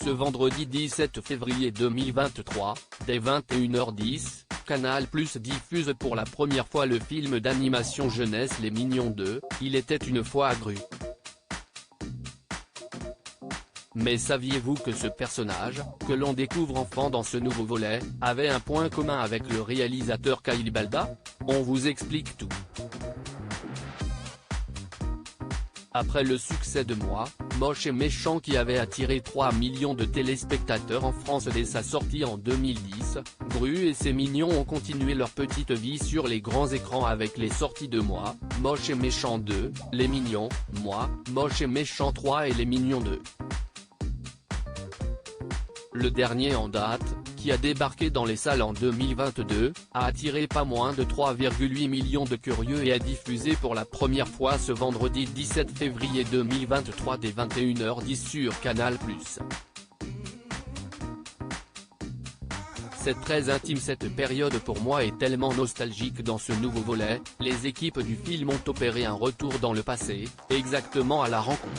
Ce vendredi 17 février 2023, dès 21h10, Canal+ diffuse pour la première fois le film d'animation jeunesse Les Mignons 2, Il était une fois à Gru. Mais saviez-vous que ce personnage, que l'on découvre enfant dans ce nouveau volet, avait un point commun avec le réalisateur Kyle Balda? On vous explique tout. Après le succès de Moi, Moche et Méchant qui avait attiré 3 millions de téléspectateurs en France dès sa sortie en 2010, Gru et ses Mignons ont continué leur petite vie sur les grands écrans avec les sorties de Moi, Moche et Méchant 2, Les Mignons, Moi, Moche et Méchant 3 et Les Mignons 2. Le dernier en date, qui a débarqué dans les salles en 2022, a attiré pas moins de 3,8 millions de curieux et a diffusé pour la première fois ce vendredi 17 février 2023 dès 21h10 sur Canal+. C'est très intime, cette période pour moi est tellement nostalgique. Dans ce nouveau volet, les équipes du film ont opéré un retour dans le passé, exactement à la rencontre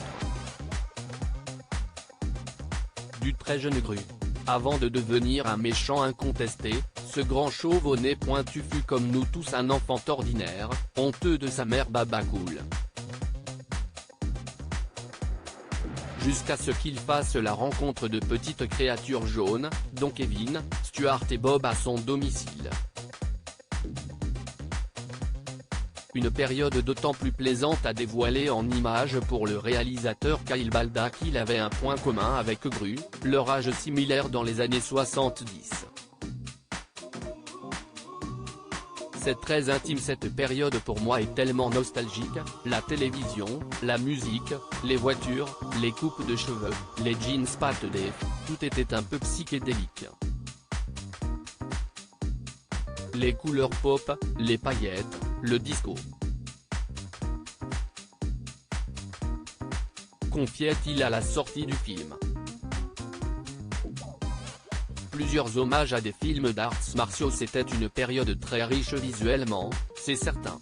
du très jeune Gru. Avant de devenir un méchant incontesté, ce grand chauve au nez pointu fut comme nous tous un enfant ordinaire, honteux de sa mère Baba Cool. Jusqu'à ce qu'il fasse la rencontre de petites créatures jaunes, dont Kevin, Stuart et Bob à son domicile. Une période d'autant plus plaisante à dévoiler en images pour le réalisateur Kyle Balda qu'il avait un point commun avec Gru, leur âge similaire dans les années 70. C'est très intime, cette période pour moi est tellement nostalgique, la télévision, la musique, les voitures, les coupes de cheveux, les jeans Pat Dave, tout était un peu psychédélique. Les couleurs pop, les paillettes, le disco. Confiait-il à la sortie du film. Plusieurs hommages à des films d'arts martiaux. C'était une période très riche visuellement, c'est certain.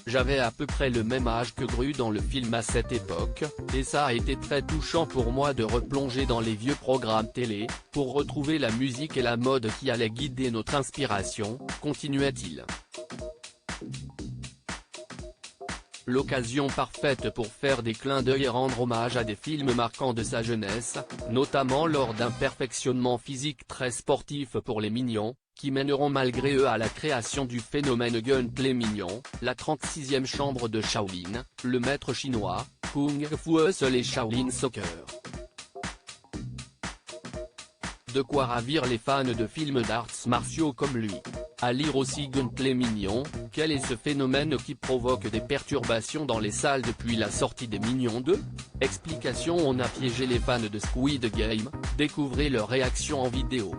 J'avais à peu près le même âge que Gru dans le film à cette époque, et ça a été très touchant pour moi de replonger dans les vieux programmes télé, pour retrouver la musique et la mode qui allaient guider notre inspiration, continuait-il. L'occasion parfaite pour faire des clins d'œil et rendre hommage à des films marquants de sa jeunesse, notamment lors d'un perfectionnement physique très sportif pour les Mignons, qui mèneront malgré eux à la création du phénomène Gunplay Mignon, la 36e chambre de Shaolin, le maître chinois, Kung Fu Hustle et Shaolin Soccer. De quoi ravir les fans de films d'arts martiaux comme lui. À lire aussi Gunplay Mignon, quel est ce phénomène qui provoque des perturbations dans les salles depuis la sortie des Mignons 2? Explication: on a piégé les fans de Squid Game, découvrez leur réaction en vidéo.